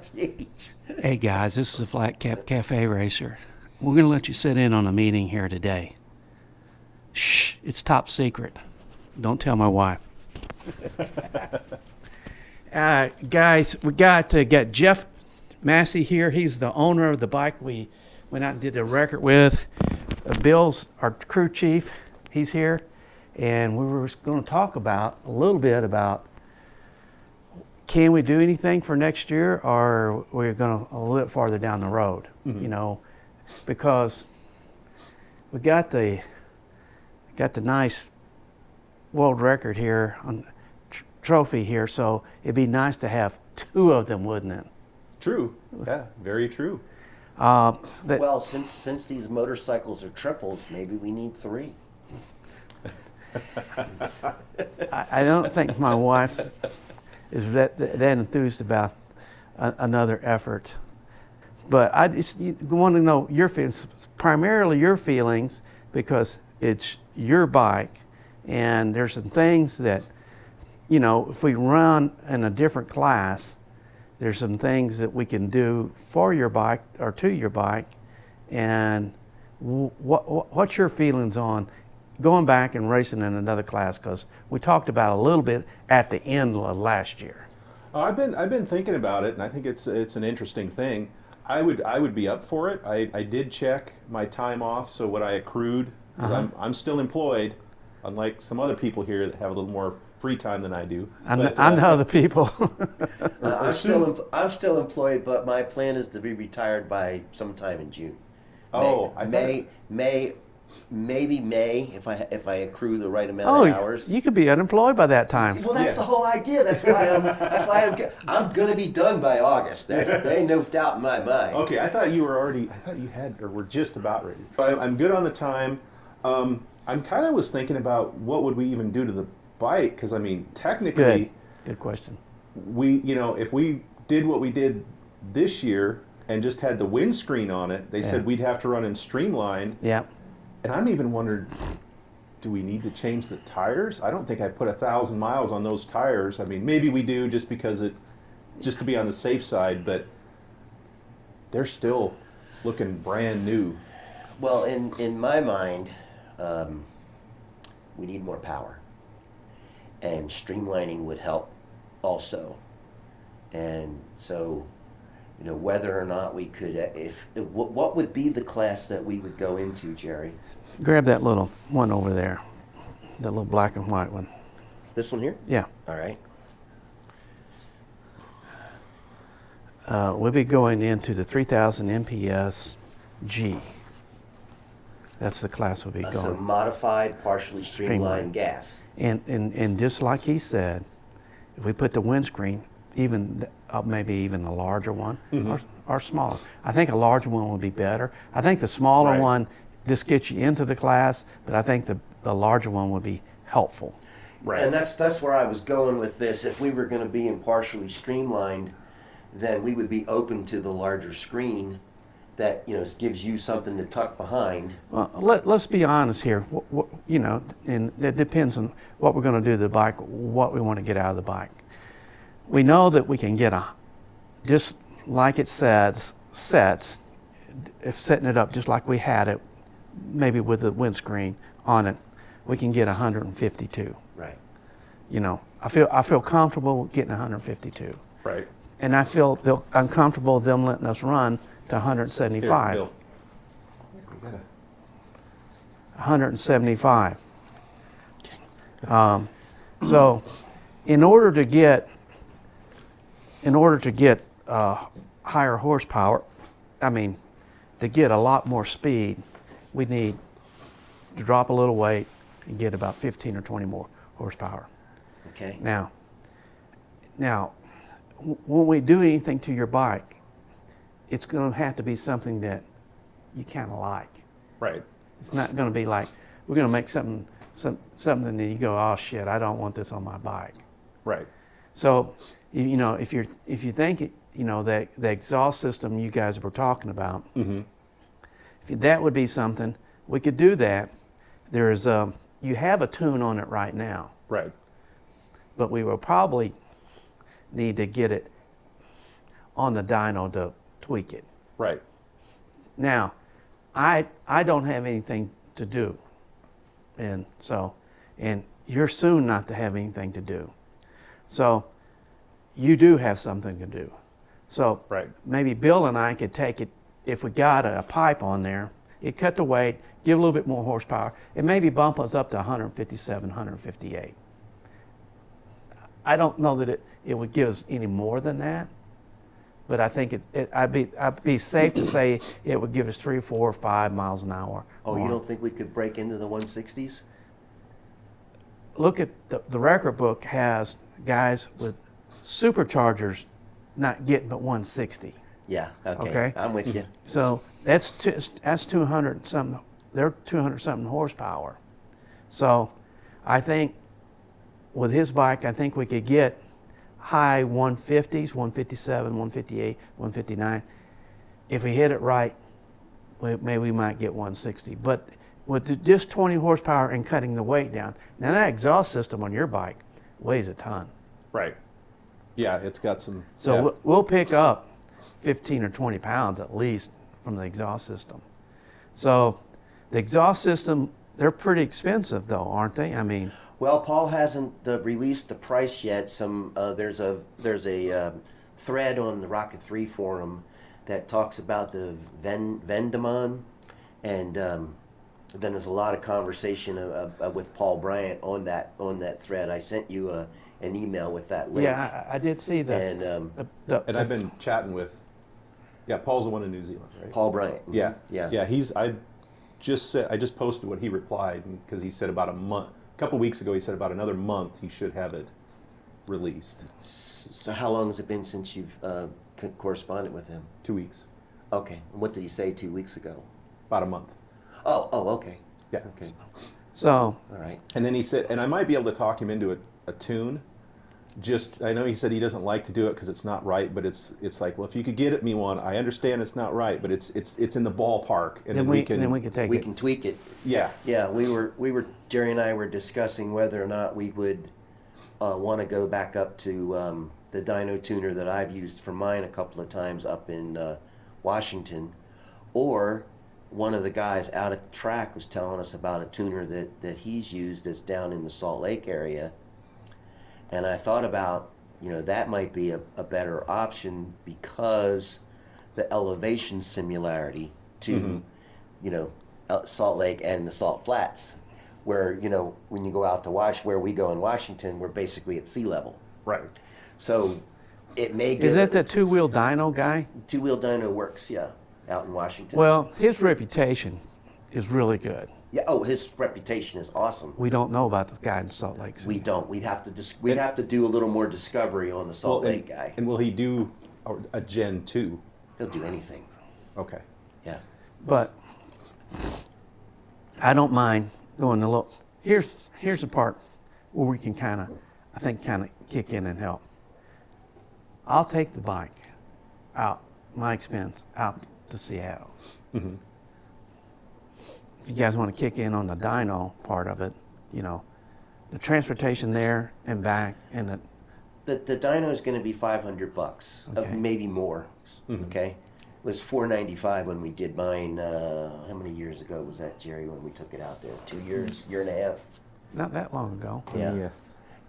Jeez. Hey guys, this is the Flat Cap Cafe Racer. We're going to let you sit in on a meeting here today. Shh, it's top secret. Don't tell my wife. Guys, we got Jeff Massey here. He's the owner of the bike we went out and did the record with. Bill's our crew chief. He's here. And we were going to talk about a little bit about, can we do anything for next year, or we're going to a little bit farther down the road, you know, because we got the nice world record here on trophy here, so it'd be nice to have two of them, wouldn't it? True. Yeah, very true. Well, since these motorcycles are triples, maybe we need three. I don't think my wife is that enthused about another effort. But I just want to know your feelings, primarily your feelings, because it's your bike, and there's some things that, you know, if we run in a different class, there's some things that we can do for your bike or to your bike. And what's your feelings on going back and racing in another class? Because we talked about a little bit at the end of last year. I've been thinking about it, and I think it's an interesting thing. I would be up for it. I did check my time off, so what I accrued, because I'm still employed, unlike some other people here that have a little more free time than I do. I know the people. I'm still employed, but my plan is to be retired by sometime in June. Oh, Maybe May if I accrue the right amount of hours. You could be unemployed by that time. Well, that's the whole idea. That's why I'm gonna be done by August. There ain't no doubt in my mind. Okay, I thought you had or were just about ready. But I'm good on the time. I'm kind of was thinking about what would we even do to the bike, because I mean technically, good question. If we did what we did this year and just had the windscreen on it, they said we'd have to run in streamlined. Yeah. And I'm even wondering, do we need to change the tires? I don't think I put 1,000 miles on those tires. I mean, maybe we do just to be on the safe side, but they're still looking brand new. Well, in my mind, we need more power, and streamlining would help also. And so, whether or not we could, what would be the class that we would go into, Jerry? Grab that little one over there, that little black and white one. This one here? Yeah. All right. We'll be going into the 3000 MPS G. That's the class we'll be going. So modified, partially streamlined gas. And just like he said, if we put the windscreen, even maybe even a larger one or smaller. I think a larger one would be better. I think the smaller one just gets you into the class, but I think the larger one would be helpful. Right. And that's where I was going with this. If we were going to be in partially streamlined, then we would be open to the larger screen that gives you something to tuck behind. Well, let's be honest here. And it depends on what we're going to do to the bike, what we want to get out of the bike. We know that we can get just like it sets, if setting it up just like we had it, maybe with the windscreen on it, we can get 152. Right. I feel comfortable getting 152. Right. And I feel uncomfortable them letting us run to 175. Here, Bill. 175. So, in order to get higher horsepower, to get a lot more speed, we need to drop a little weight and get about 15 or 20 more horsepower. Okay. Now, when we do anything to your bike, it's going to have to be something that you kind of like. Right. It's not going to be like, we're going to make something that you go, oh shit, I don't want this on my bike. Right. So, if you think that the exhaust system you guys were talking about, if that would be something, we could do that. There's you have a tune on it right now. Right. But we will probably need to get it on the dyno to tweak it. Right. Now, I don't have anything to do, and you're soon not to have anything to do. So you do have something to do. So Right. maybe Bill and I could take it, if we got a pipe on there, it cut the weight, give a little bit more horsepower, and maybe bump us up to 157, 158. I don't know that it would give us any more than that, but I think I'd be safe to say it would give us 3, 4, 5 miles an hour. Oh, you more. don't think we could break into the 160s? Look at the record book has guys with superchargers not getting but 160. Yeah, okay. Okay. I'm with you. So that's 200 something. They're 200 something horsepower. So I think with his bike, I think we could get high 150s, 157, 158, 159. If we hit it right, maybe we might get 160. But with just 20 horsepower and cutting the weight down, now that exhaust system on your bike weighs a ton. Right. Yeah, it's got some. So yeah. we'll pick up 15 or 20 pounds at least from the exhaust system. So the exhaust system, they're pretty expensive though, aren't they? I mean, Well, Paul hasn't released the price yet. There's a thread on the Rocket 3 forum that talks about the Vendeman, and then there's a lot of conversation with Paul Bryant on that thread. I sent you an email with that link. yeah, I did see that. And And I've been chatting with. Yeah, Paul's the one in New Zealand, right? Paul Bryant. Yeah, yeah. yeah. I just posted what he replied because he said about a month, a couple weeks ago. He said about another month he should have it released. So how long has it been since you've corresponded with him? 2 weeks, Okay. And what did he say 2 weeks ago? about a month. Oh, okay. Yeah. Okay. So All right. And then he said, and I might be able to talk him into a tune. Just, I know he said he doesn't like to do it because it's not right, but it's like, well, if you could get me one, I understand it's not right, but it's in the ballpark, and then we can take We it. can tweak it. yeah, Yeah, we were Jerry and I were discussing whether or not we would want to go back up to the dyno tuner that I've used for mine a couple of times up in Washington, or one of the guys out at the track was telling us about a tuner that he's used that's down in the Salt Lake area, and I thought about, that might be a better option because the elevation similarity to, Salt Lake and the Salt Flats, where, when you go out to where we go in Washington, we're basically at sea level. right. So it may Is get that the two-wheel dyno guy? two-wheel dyno works, yeah, out in Washington. Well, his reputation is really good. Yeah. Oh, his reputation is awesome. We don't know about this guy in Salt Lake City. We don't. We'd have to do a little more discovery on the Salt Lake guy. And will he do a Gen 2? He'll do anything. Okay. Yeah. But I don't mind going a little. Here's the part where we can kind of kick in and help. I'll take the bike out, my expense, out to Seattle. Mm-hmm. If you guys want to kick in on the dyno part of it, the transportation there and back, and The dyno is going to be $500, Okay. maybe more. Mhm. Okay. It was $495 when we did mine. How many years ago was that, Jerry? When we took it out there, 2 years, year and a half. not that long ago. Yeah.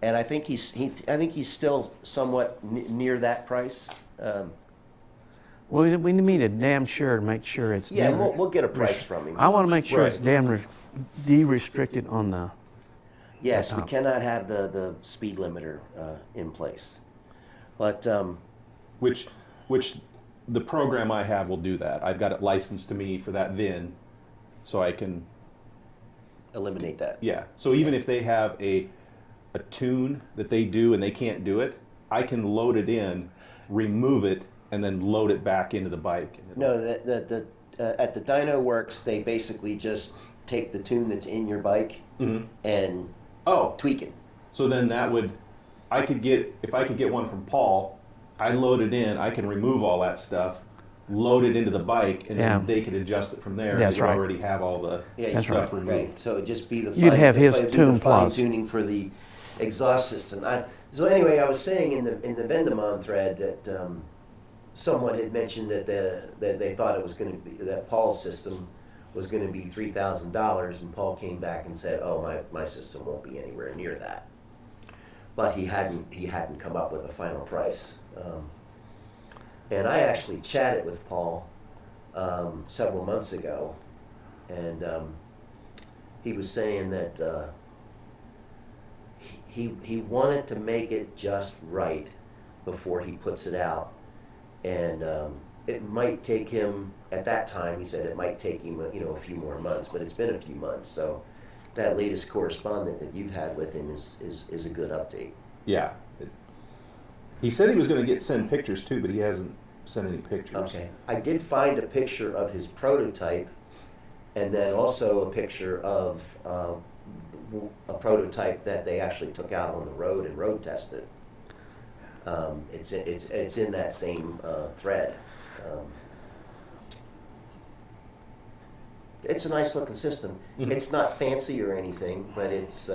And I think he's still somewhat near that price. Well, we need to damn sure to make sure it's. Yeah, we'll get a price from him. I want to make sure it's Right. damn de-restricted on the. Yes, we top. cannot have the speed limiter in place. But Which the program I have will do that. I've got it licensed to me for that VIN, so I can. eliminate that. Yeah. So even if they have a tune that they do and they can't do it, I can load it in, remove it, and then load it back into the bike. No, at the Dyno Works, they basically just take the tune that's in your bike Mhm. and Oh, tweak it. so then that would, if I could get one from Paul, I load it in, I can remove all that stuff, load it into the bike, and Yeah. then they can adjust it from there. That's They right. already have all the Yeah, That's stuff right. removed. Right. So it'd just be the You'd have his fine tune fine plus. tuning for the exhaust system. So anyway, I was saying in the Vendemon thread that someone had mentioned that that they thought it was going to be that Paul's system was going to be $3,000, and Paul came back and said, "Oh, my system won't be anywhere near that." But he hadn't come up with a final price. And I actually chatted with Paul several months ago, and he was saying that he wanted to make it just right before he puts it out, and it might take him, at that time he said it might take him a few more months, but it's been a few months, so that latest correspondent that you've had with him is a good update. Yeah. He said he was going to send pictures too, but he hasn't sent any pictures. Okay. I did find a picture of his prototype, and then also a picture of a prototype that they actually took out on the road and road tested. It's in that same thread. It's a nice looking system. Mhm. It's not fancy or anything, but it's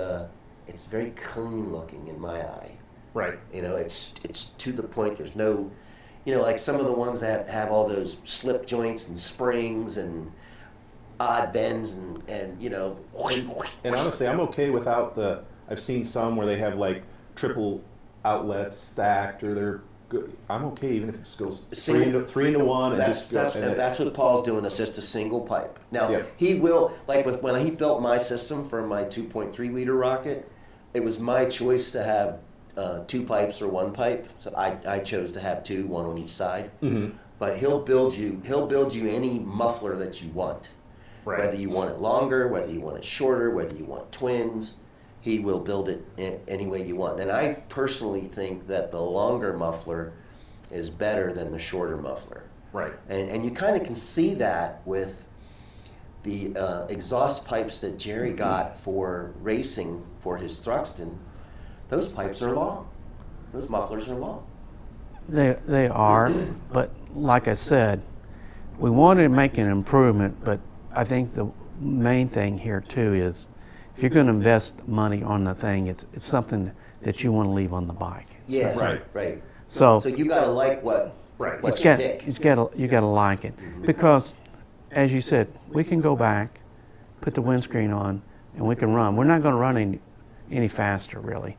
very clean looking in my eye. Right. It's to the point. There's no, like some of the ones that have all those slip joints and springs and odd bends and And honestly, I'm okay without I've seen some where they have like triple outlets stacked, or they're good. I'm okay even if it just goes three into one. And That's what Paul's doing. It's just a single pipe. Now Yeah. he will, like when he built my system for my 2.3 liter rocket, it was my choice to have 2 pipes or 1 pipe. So I chose to have 2, 1 on each side. Mm-hmm. But he'll build you any muffler that you want. Right. Whether you want it longer, whether you want it shorter, whether you want twins, he will build it any way you want. And I personally think that the longer muffler is better than the shorter muffler. Right. And you kind of can see that with the exhaust pipes that Jerry got for racing for his Thruxton. Those pipes are long. Those mufflers are long. They are, but like I said, we wanted to make an improvement, but I think the main thing here too is if you're going to invest money on the thing, it's something that you want to leave on the bike. Yes, Right. right. So So you got to like what Right. what it's you got, pick. you got to like it because, as you said, we can go back, put the windscreen on, and we can run. We're not going to run any faster really,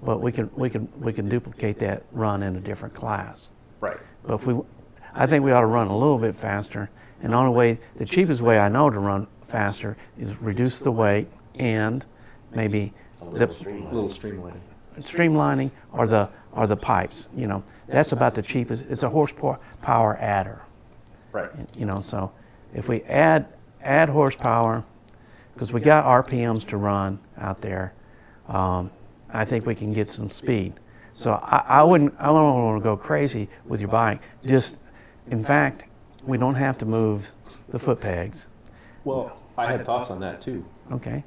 but we can duplicate that run in a different class. Right. But I think we ought to run a little bit faster. And the cheapest way I know to run faster is reduce the weight and maybe A little the streamlined. Little streamlining. streamlining or the pipes. That's about the cheapest. It's a horsepower adder. Right. So if we add horsepower, because we got RPMs to run out there, I think we can get some speed. So I don't want to go crazy with your bike. Just, in fact, we don't have to move the foot pegs. Well, I had thoughts on that too. Okay.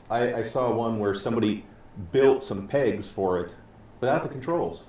I saw one where somebody built some pegs for it without the controls.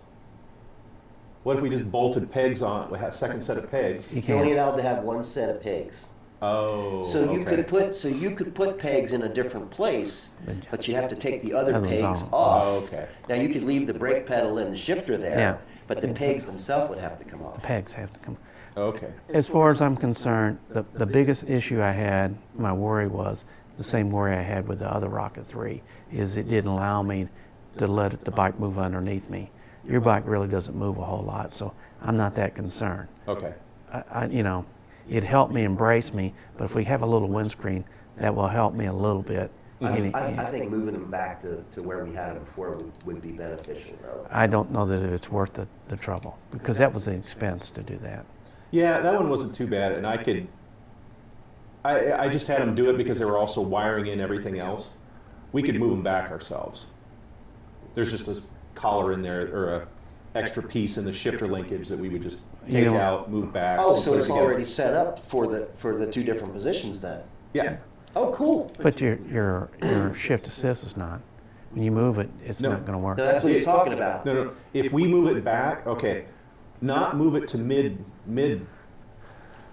What if we just bolted pegs on, we had a second set of pegs? You You're only can't. allowed to have 1 set of pegs. Oh, So you okay. could put pegs in a different place, but you have to take the other Others pegs off. off. Oh, okay. Now you could leave the brake pedal and the shifter there, Yeah. but the pegs themselves would have to come off. Pegs have to come. Okay. As far as I'm concerned, the biggest issue I had, my worry was the same worry I had with the other Rocket 3, is it didn't allow me to let the bike move underneath me. Your bike really doesn't move a whole lot, so I'm not that concerned. Okay. It helped me embrace me, but if we have a little windscreen, that will help me a little bit. I think moving them back to where we had them before would be beneficial, though. I don't know that it's worth the trouble, because that was an expense to do that. Yeah, that one wasn't too bad, and I just had them do it because they were also wiring in everything else. We could move them back ourselves. There's just a collar in there, or a extra piece in the shifter linkage that we would just take out, move back. Oh, and so put it's together. already set up for the 2 different positions then. Yeah. Oh, cool. But your shift assist is not. When you move it, it's No. not going to work. No, that's what he's talking about. No. If we move it back, okay, not move it to mid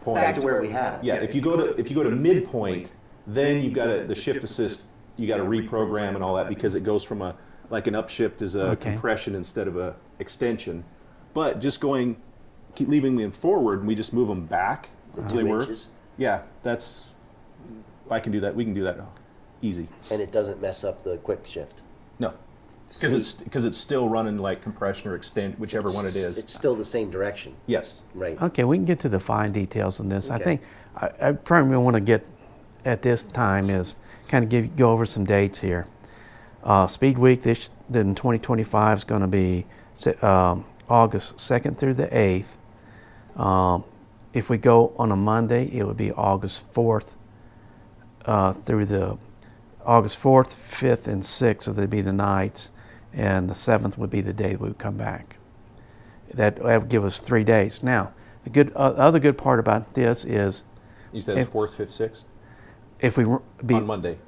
point. Back to where we had them. Yeah, if you go to midpoint, then you've got the shift assist. You got to reprogram and all that because it goes from a like an upshift is a Okay. compression instead of a extension. But just keep leaving them forward, and we just move them back. The where 2 they were. inches, Yeah, I can do that. We can do that easy. and it doesn't mess up the quick shift. No, because it's still running like compression or extend, whichever one it is. It's still the same direction, Yes. right? Okay, we can get to the fine details on this. I Okay. think I probably want to get at this time is kind of go over some dates here. Speed Week in 2025 is going to be August 2nd through the 8th. If we go on a Monday, it would be August 4th through the August 4th, 5th, and 6th, so they'd be the nights, and the 7th would be the day we would come back. That would give us 3 days. Now, the other good part about this is You said it's 4th, 5th, 6th if we be on Monday.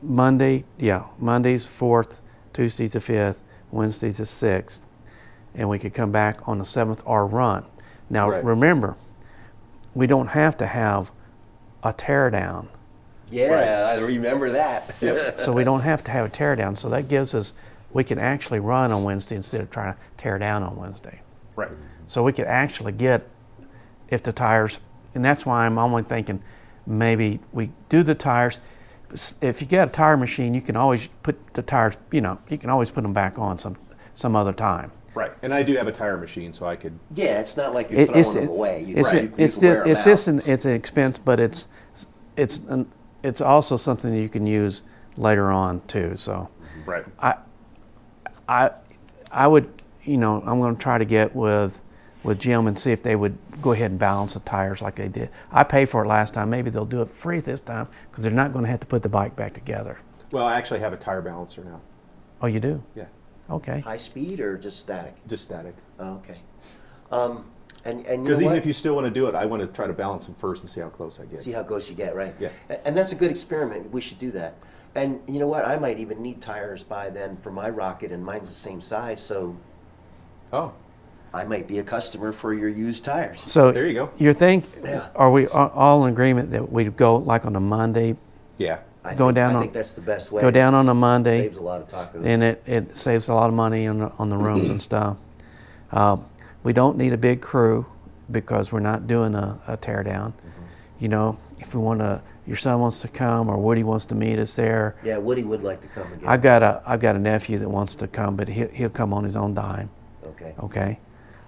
Monday's 4th, Tuesday's the 5th, Wednesday's the 6th, and we could come back on the 7th or run. Now, Right. remember, we don't have to have a teardown. Yeah, I remember that. So we don't have to have a teardown. So that gives us, we can actually run on Wednesday instead of trying to tear down on Wednesday. Right. So we could actually get, if the tires, and that's why I'm only thinking maybe we do the tires. If you get a tire machine, you can always put the tires, you can always put them back on some other time. Right. And I do have a tire machine, so I could. Yeah, it's not like you're throwing them away. You, It's, you it's, can wear 'em it's out. just it's an expense, but it's also something that you can use later on too. So Right. I would, I'm going to try to get with Jim and see if they would go ahead and balance the tires like they did. I paid for it last time. Maybe they'll do it free this time because they're not going to have to put the bike back together. Well, I actually have a tire balancer now. Oh, you do? Yeah. Okay. High speed or just static? Just static. Oh, okay. And you Because know even what? if you still want to do it, I want to try to balance them first and see how close I get. See how close you get, right? Yeah. And that's a good experiment. We should do that. And you know what? I might even need tires by then for my Rocket, and mine's the same size, so Oh, I might be a customer for your used tires. So there you go. You think? Yeah. Are we all in agreement that we go like on a Monday, Yeah. I Go think, down I on- think that's the best way. go down on a Monday, Saves a lot of tacos. and it saves a lot of money on the rooms and stuff. We don't need a big crew because we're not doing a tear down. If we want to, your son wants to come or Woody wants to meet us there. Yeah, Woody would like to come again. I've got a nephew that wants to come, but he'll come on his own dime. Okay. Okay.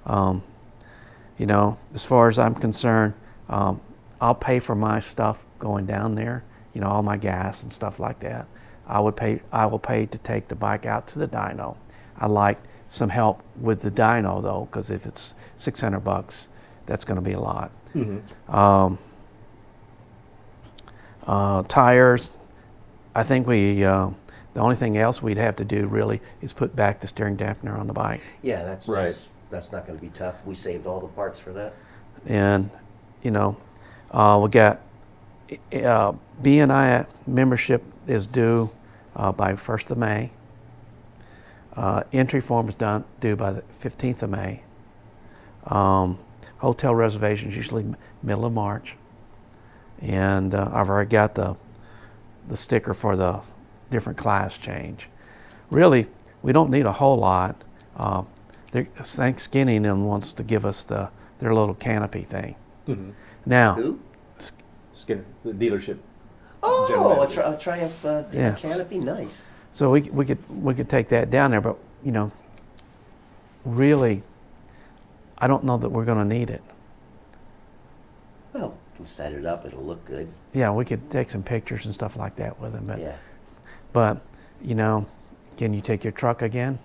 As far as I'm concerned, I'll pay for my stuff going down there. All my gas and stuff like that. I will pay to take the bike out to the dyno. I like some help with the dyno though, because if it's $600, that's going to be a lot. Mm-hmm. Tires. I think the only thing else we'd have to do really is put back the steering dampener on the bike. Yeah, that's Right. that's not going to be tough. We saved all the parts for that. And we got BNI membership is due by 1st of May. Entry form is due by the 15th of May. Hotel reservations usually middle of March. And I've already got the sticker for the different class change. Really, we don't need a whole lot. Thank Skinny and them wants to give us their little canopy thing. Mm-hmm. Now, Who? Skinner, the dealership. Oh, General a manager. Triumph Yeah. canopy. Nice. so we could take that down there, but really, I don't know that we're going to need it. Well, you can set it up. It'll look good. Yeah, we could take some pictures and stuff like that with them, Yeah. but can you take your truck again?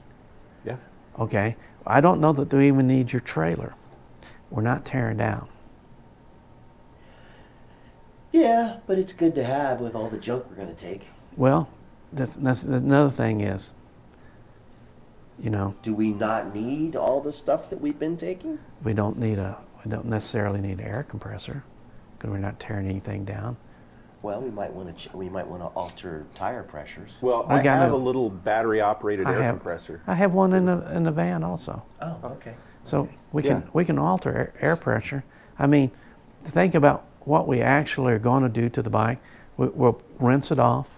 Yeah. Okay. I don't know that we even need your trailer. We're not tearing down. Yeah, but it's good to have with all the junk we're going to take. Well, that's another thing is, Do we not need all the stuff that we've been taking? we don't necessarily need an air compressor because we're not tearing anything down. Well, we might want to alter tire pressures. Well, We I got have a- a little battery-operated I air have- compressor. I have one in the van also. Oh, okay. So we Yeah. can alter air pressure. I mean, think about what we actually are going to do to the bike. We'll rinse it off.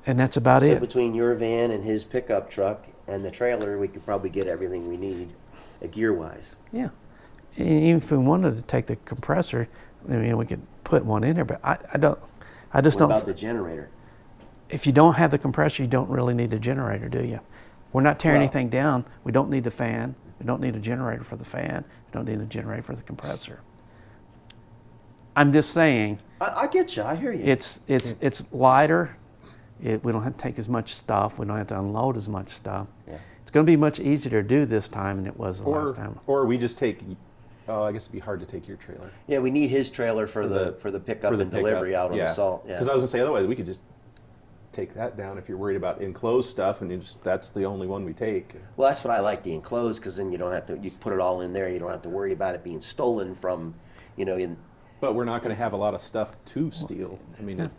And that's about So it. between your van and his pickup truck and the trailer, we could probably get everything we need, gear-wise. Yeah. And even if we wanted to take the compressor, I mean, we could put one in there, but I just What don't. about the generator? If you don't have the compressor, you don't really need a generator, do you? We're not tearing Well- anything down. We don't need the fan. We don't need a generator for the fan. We don't need a generator for the compressor. I'm just saying, I get you. I hear you. it's lighter. We don't have to take as much stuff. We don't have to unload as much stuff. Yeah. It's going to be much easier to do this time than it was the last time. Or we just take. Oh, I guess it'd be hard to take your trailer Yeah, we need his trailer for the pickup and delivery out on the salt. Yeah. Because I was gonna say otherwise we could just take that down if you're worried about enclosed stuff, and that's the only one we take. Well, that's what I like, the enclosed, because then you don't have to. You put it all in there. You don't have to worry about it being stolen from, But we're not going to have a lot of stuff to steal. I mean,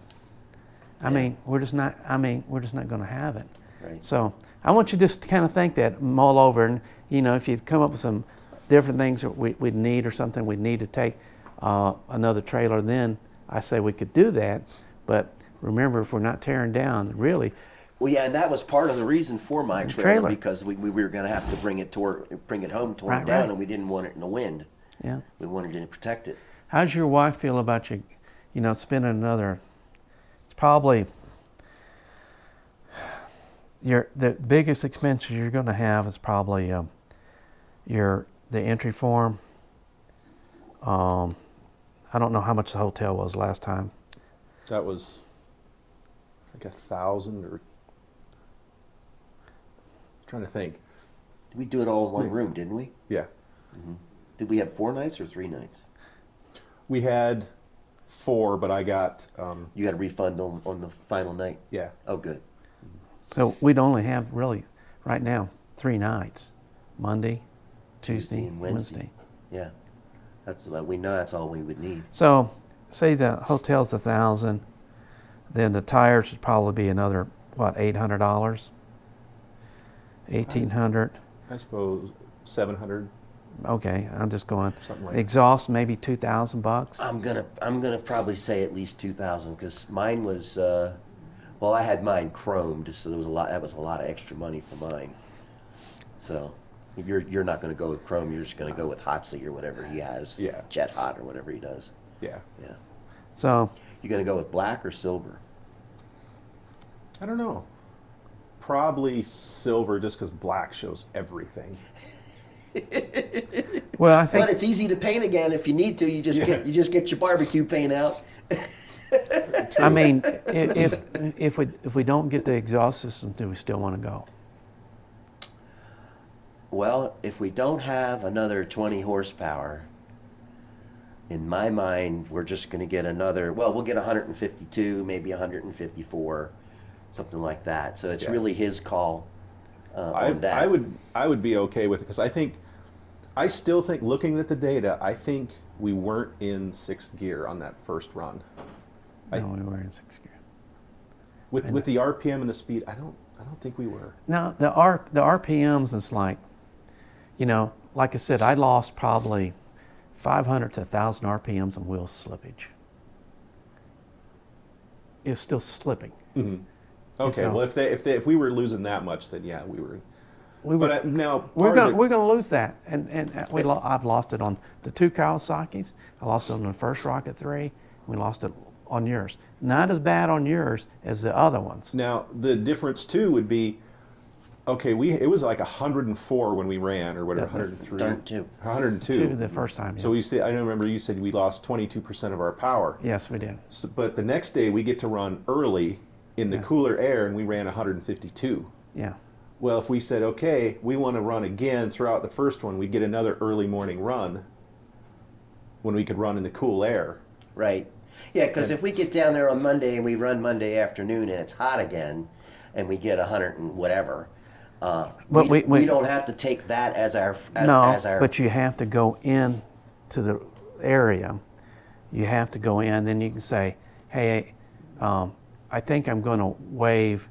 We're just not going to have it. Right. So I want you just to kind of think that, mull over, and if you come up with some different things that we'd need or something we'd need to take another trailer, then I say we could do that. But remember, if we're not tearing down, really. Well, yeah, and that was part of the reason for my Trailer. because we were going to have to bring it home, torn Right, down, right. and we didn't want it in the wind. Yeah. We wanted to protect it. How's your wife feel about you, spending another? It's probably the biggest expenses you're going to have is probably the entry form. I don't know how much the hotel was last time. that was like 1,000 or. Trying to think. We do it all in one room, didn't we? Yeah, Did we have 4 nights or 3 nights? we had 4, but I got You got a refund on the final night. yeah. Oh, good. So we'd only have really, right now, 3 nights: Monday, Tuesday, and Wednesday. Yeah, we know that's all we would need. So, say the hotel's 1,000, then the tires would probably be another $800, 1,800. I suppose 700. Okay, I'm just going. Something like that. Exhaust maybe $2,000. I'm gonna probably say at least 2,000 because mine was. I had mine chromed, so there was a lot. That was a lot of extra money for mine. So, you're not going to go with chrome. You're just going to go with hot seat or whatever he has. Yeah. Jet hot or whatever he does. Yeah. Yeah. So, You going to go with black or silver? I don't know. Probably silver, just because black shows everything. well, I think But it's easy to paint again if you need to. You just get your barbecue paint out. I mean, if we don't get the exhaust system, do we still want to go? Well, if we don't have another 20 horsepower, in my mind, we're just going to get another. Well, we'll get 152, maybe 154, something like that. So it's Yeah. really his call on that. I would be okay with it because I still think looking at the data, I think we weren't in 6th gear on that first run. No, we were in 6th gear. With the RPM and the speed, I don't think we were. Now the RPMs is like, like I said, I lost probably 500 to 1,000 RPMs on wheel slippage. It's still slipping. Mm-hmm. Okay, So- well if we were losing that much, then yeah, we were. We But now we're part of gonna it- lose that, and I've lost it on the 2 Kawasaki's. I lost it on the first Rocket 3. We lost it on yours. Not as bad on yours as the other ones. Now the difference too would be, okay, it was like 104 when we ran, or whatever, 103, 102. 102. The first time. So Yes. I remember you said we lost 22% of our power. Yes, we did. So, but the next day we get to run early in the Yeah. cooler air, and we ran 152. Yeah. Well, if we said, okay, we want to run again throughout the first one, we'd get another early morning run when we could run in the cool air. Right. Yeah, because if we get down there on Monday and we run Monday afternoon and it's hot again, and we get 100 and whatever, But we don't have to take that as our but you have to go in to the area. You have to go in. Then you can say, "Hey, I think I'm going to waive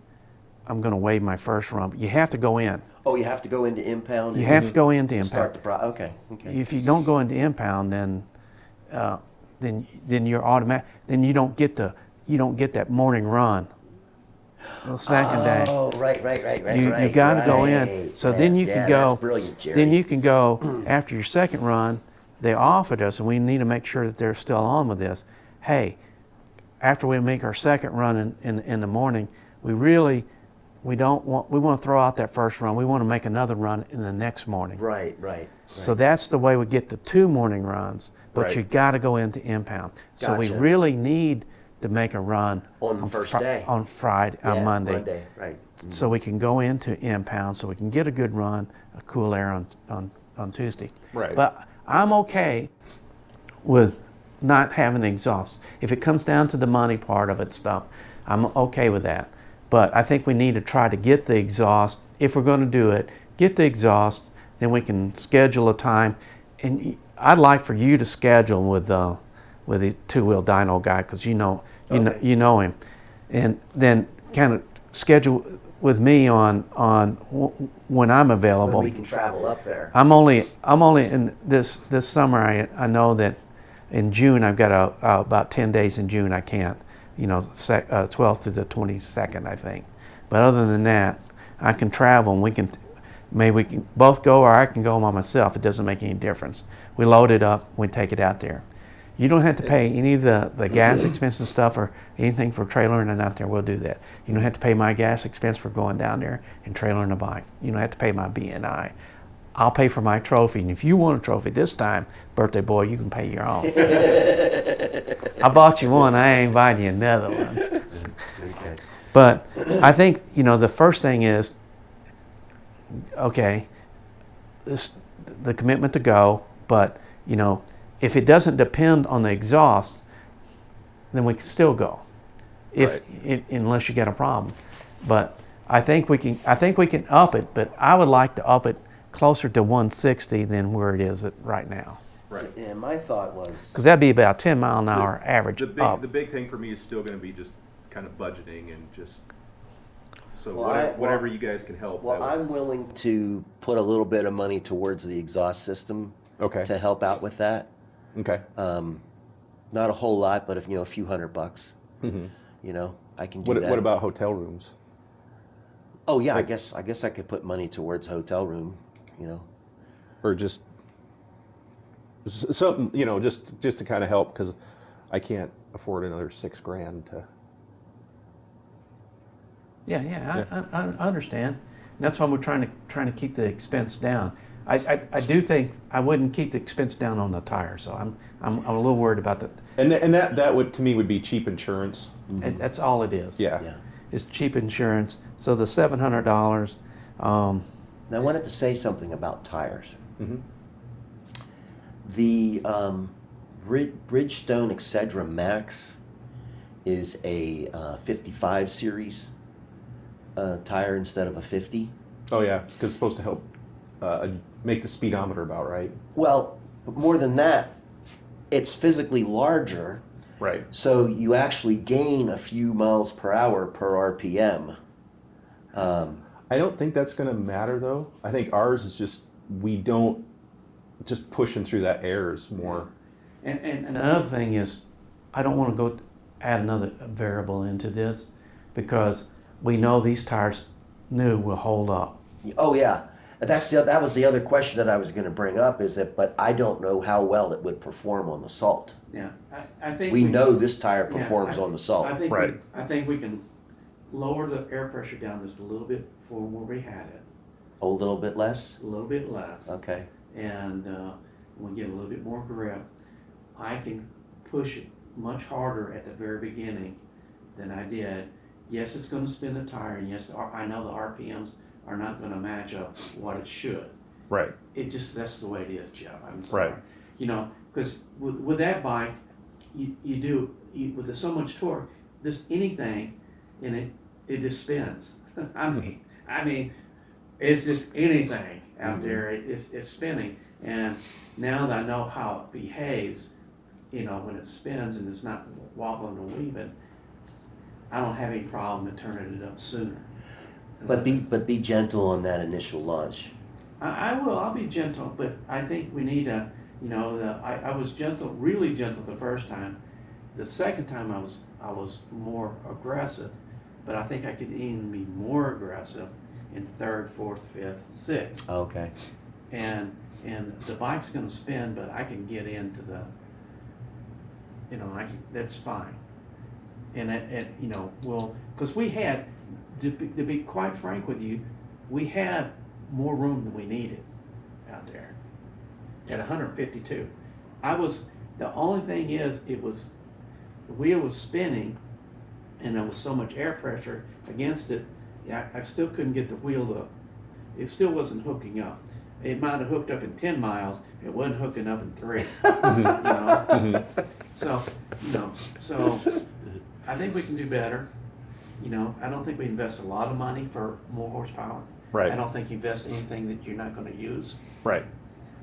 my first run." But you have to go in. Oh, you have to go into impound. You and have to go into impound. start the Okay. If you don't go into impound, then you're automatic. Then you don't get that morning run. the second day. Oh, right. You got to go in. right. So Yeah, then you yeah, can go. That's brilliant, Jerry. Then you can go after your second run. They offered us, and we need to make sure that they're still on with this. Hey, after we make our second run in the morning, we want to throw out that first run. We want to make another run in the next morning. Right. So that's the way we get the 2 morning runs. But Right. you got to go into impound. So we Gotcha. really need to make a run On the first day. on Friday, Yeah, on Monday. Monday, right. So we can go into impound, so we can get a good run, a cool air on Tuesday. Right. But I'm okay with not having the exhaust. If it comes down to the money part of it stuff, I'm okay with that. But I think we need to try to get the exhaust, if we're going to do it, get the exhaust, then we can schedule a time. And I'd like for you to schedule with the two-wheel dyno guy, because you know him, and then kind of schedule with me on when I'm available. When we can travel up there. I'm only in this summer. I know that in June I've got about 10 days in June I can't, 12th to the 22nd I think. But other than that, I can travel, and maybe we can both go, or I can go by myself. It doesn't make any difference. We load it up, we take it out there. You don't have to pay any of the gas expense and stuff or anything for trailering it out there. We'll do that. You don't have to pay my gas expense for going down there and trailering a bike. You don't have to pay my BNI. I'll pay for my trophy. And if you want a trophy this time, birthday boy, you can pay your own. I bought you one. I ain't buying you another one. Okay. But I think, the first thing is, okay, the commitment to go, but, if it doesn't depend on the exhaust, then we can still go, unless you get a problem. But I think we can up it, but I would like to up it closer to 160 than where it is right now. Right. And my thought was, Because that'd be about 10 mile an hour average up. The big thing for me is still going to be just kind of budgeting and just so Well, whatever you guys can help. well, I'm willing to put a little bit of money towards the exhaust system Okay. to help out with that. Okay. Not a whole lot, but a few $100. Mm-hmm. I can do What that. What about hotel rooms? Oh yeah, like- I guess I could put money towards hotel room. Or just something, just to kind of help, because I can't afford another $6,000 to. Yeah, I understand. And that's why we're trying to keep the expense down. I do think I wouldn't keep the expense down on the tire, so I'm a little worried about that. And that would, to me, would be cheap insurance. That's all it is. Yeah. Yeah. It's cheap insurance. So the $700. Now I wanted to say something about tires. Mm-hmm. The Bridgestone Excedra Max is a 55 series tire instead of a 50. Oh yeah, because it's supposed to help make the speedometer about right. Well, but more than that, it's physically larger, Right. so you actually gain a few miles per hour per RPM. I don't think that's going to matter though. I think ours is just we don't just pushing through that air is more. And another thing is, I don't want to go add another variable into this, because we know these tires new will hold up. Oh yeah, that was the other question that I was going to bring up. Is that, but I don't know how well it would perform on the salt. Yeah, I think We know this tire performs on the salt. I think Right. I think we can lower the air pressure down just a little bit from where we had it, A little bit less. a little bit less, Okay. and we get a little bit more grip. I can push it much harder at the very beginning than I did. Yes, it's going to spin the tire, and yes, I know the RPMs are not going to match up what it should. Right. That's the way it is, Jeff. I'm sorry. Right. Because with that bike, with so much torque, just anything in it just spins. I mean, it's just anything out there. It's spinning. And now that I know how it behaves, when it spins and it's not wobbling or weaving, I don't have any problem in turning it up sooner. But be gentle on that initial launch. I will. I'll be gentle, but I think we need a. I was gentle, really gentle the first time. The second time I was more aggressive, but I think I could even be more aggressive in third, fourth, fifth, sixth. Okay. And the bike's gonna spin, but I can get into the, that's fine. And well, because we had, to be quite frank with you, we had more room than we needed out there at 152. The only thing is, the wheel was spinning and there was so much air pressure against it, I still couldn't get the wheel it still wasn't hooking up. It might have hooked up in 10 miles, it wasn't hooking up in 3. So I think we can do better. I don't think we invest a lot of money for more horsepower. Right. I don't think you invest anything that you're not gonna use. Right.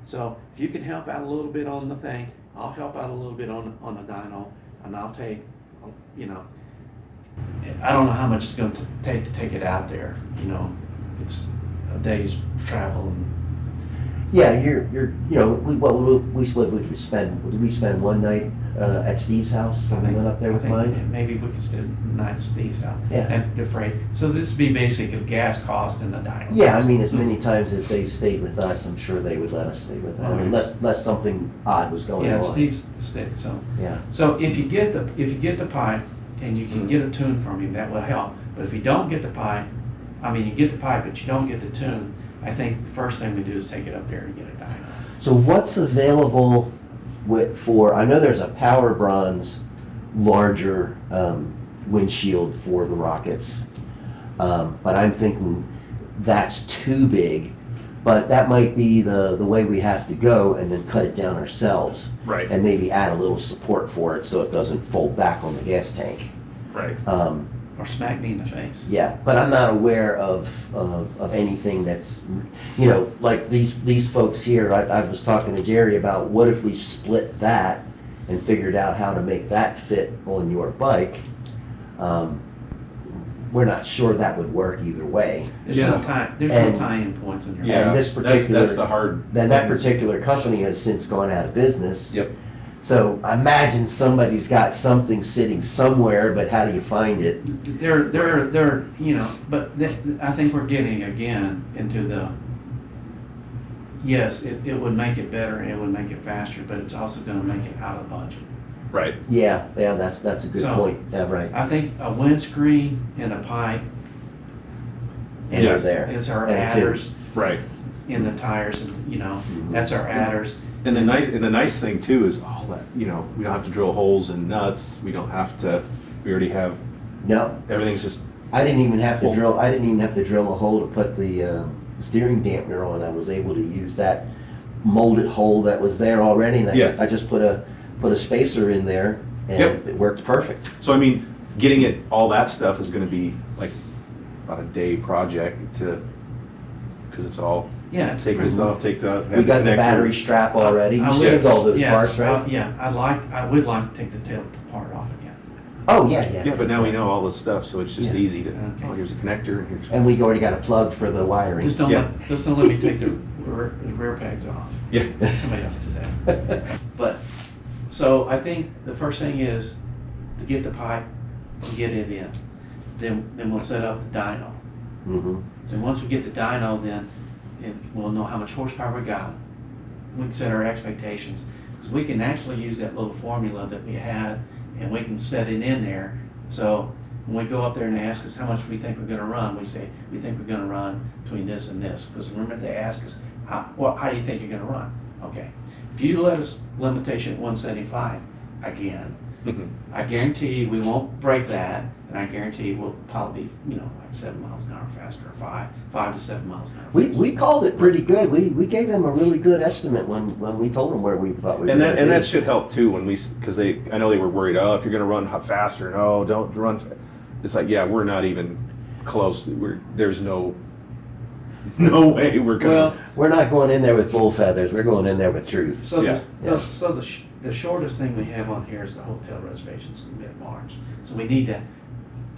So if you can help out a little bit on the thing, I'll help out a little bit on the dyno, and I'll take, I don't know how much it's going to take it out there. It's a day's travel. And Yeah, what did we spend one night at Steve's house when we went up there with mine? Maybe we could spend the night at Steve's house. Yeah. And the freight. So this would be basically gas cost and the dyno. Yeah, cost. I mean, as many times as they've stayed with us, I'm sure they would let us stay with them. I mean, unless something odd was going on. Yeah, Steve's the state. So Yeah. So if you get the pipe and you can get a tune from him, that will help. But if you don't get the pipe, you get the pipe, but you don't get the tune, I think the first thing we do is take it up there and get a dyno. So what's available I know there's a Power Bronze larger windshield for the Rockets, but I'm thinking that's too big. But that might be the way we have to go, and then cut it down ourselves. Right. And maybe add a little support for it so it doesn't fold back on the gas tank. Right. Or smack me in the face. Yeah, but I'm not aware of anything that's, like these folks here. I was talking to Jerry about what if we split that and figured out how to make that fit on your bike. We're not sure that would work either way. There's Yeah. no And- tie-in points on your Yeah. And this particular, that's the hard. then that particular company has since gone out of business. Yep. So I imagine somebody's got something sitting somewhere, but how do you find it? I think we're getting again into the, yes, it would make it better and it would make it faster, but it's also gonna make it out of budget. Right. Yeah, that's a good So- point. Yeah, right. I think a windscreen and a pipe Yeah. is our And a tube. adders Right. in the tires, and that's our adders. And the nice thing too is all that, we don't have to drill holes and nuts. We don't have to. We already have No, everything's just. I didn't even have to Well- drill. I didn't even have to drill a hole to put the steering dampener on. I was able to use that molded hole that was there already, and Yeah. I just put a spacer in there, and Yep. it worked perfect. So getting it all that stuff is going to be like about a day project because it's all. Yeah, it's Take this pretty- off. Take the. We got the connector. battery strap already. I You would- saved all those yeah, parts, right? Yeah, I would like to take the tail part off again. Oh yeah. Yeah, but now we know all this stuff, so it's just Yeah. easy to. Okay. Oh, here's a connector. And here's. And we already got a plug for the wiring. Just don't Yeah. let me take the rear pegs off. Yeah. Somebody else do that. But, so I think the first thing is to get the pipe and get it in. Then we'll set up the dyno. Mm-hmm. Then once we get the dyno, then we'll know how much horsepower we got. We can set our expectations. Because we can actually use that little formula that we had and we can set it in there. So when we go up there and they ask us how much we think we're gonna run, we say, we think we're gonna run between this and this. Because remember, they ask us, how do you think you're gonna run? Okay. If you let us limitation at 175, again, I guarantee you we won't break that, and I guarantee you we'll probably be, like 7 miles an hour faster, or 5 to 7 miles an hour. We called it pretty good. We gave them a really good estimate when we told them where we thought we were. And gonna be. that should help too because I know they were worried. Oh, if you're going to run faster, no, don't run. It's like, yeah, we're not even close. There's no way we're going. Well, We're not going in there with bull feathers. We're going in there with truth. so Yeah. the shortest thing we have on here is the hotel reservations in mid-March. So we need to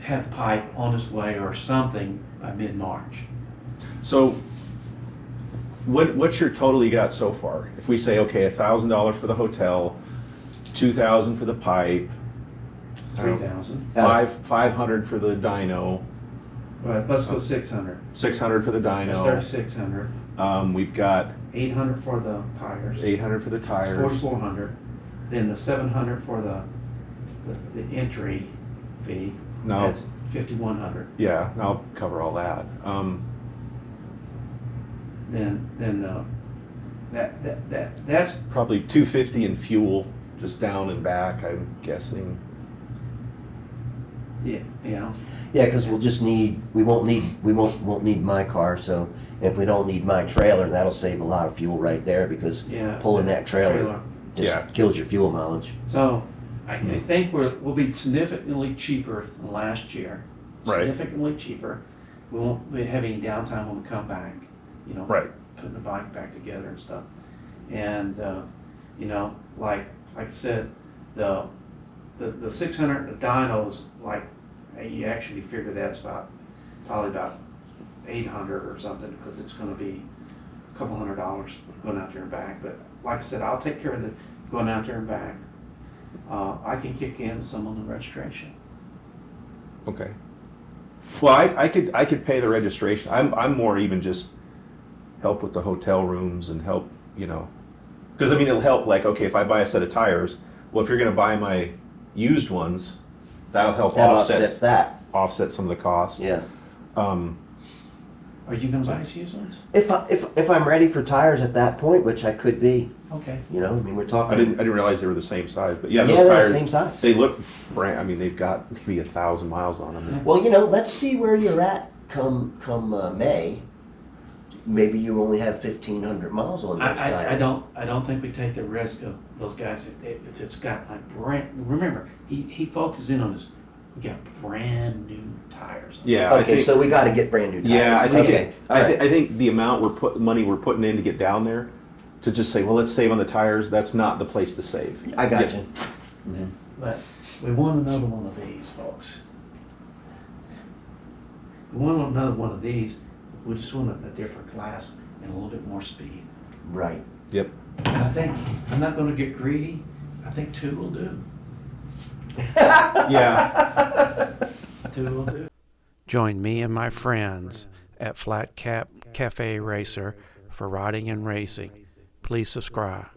have the pipe on its way or something by mid-March. So, what's your total you got so far? If we say, okay, $1,000 for the hotel, $2,000 for the pipe, It's 3,000. $500 for the dyno, Well, let's go 600. 600 for the That's dyno. 3,600. We've got 800 for the tires. 800 for the It's tires. 4,400. Then the 700 for the entry fee. No. That's 5,100. Yeah, I'll cover all that. Then that's Probably 250 in fuel, just down and back, I'm guessing. yeah. Yeah, because we won't need my car, so if we don't need my trailer, that'll save a lot of fuel right there, because Yeah, pulling that trailer trailer. just Yeah. kills your fuel mileage. So I think we'll be significantly cheaper than last year. Right. Significantly cheaper. We won't be having downtime when we come back. Right. Putting the bike back together and stuff. And like I said, the 600, the dyno's like, you actually figure that's probably about 800 or something, because it's going to be a couple $100 going out there and back. But like I said, I'll take care of the going out there and back. I can kick in some on the registration. Okay. Well, I could pay the registration. I'm more even just help with the hotel rooms and help, because I mean it'll help. Like, okay, if I buy a set of tires, well, if you're going to buy my used ones, that'll help That offsets that. offset some of the costs. Yeah. Are you going to buy us used ones? If I'm ready for tires at that point, which I could be, Okay. I mean, we're talking. I didn't realize they were the same size, but yeah, Yeah, those they're the tires, same size. they look brand. I mean, they've got maybe 1,000 miles on them. Well, let's see where you're at come May. Maybe you only have 1,500 miles on those tires. I don't think we take the risk of those guys if it's got like brand. Remember, he focuses in on this. We got brand new tires. Yeah. I Okay, think, so we got to get brand new tires. yeah, I think Okay, all right. I think the amount money we're putting in to get down there, to just say, well, let's save on the tires. That's not the place to save. I got Yeah. you. But we want another one of these, folks. We want another one of these. We just want a different class and a little bit more speed. Right. Yep. And I think I'm not going to get greedy. I think 2 will do. Yeah. 2 will do. Join me and my friends at Flat Cap Cafe Racer for riding and racing. Please subscribe.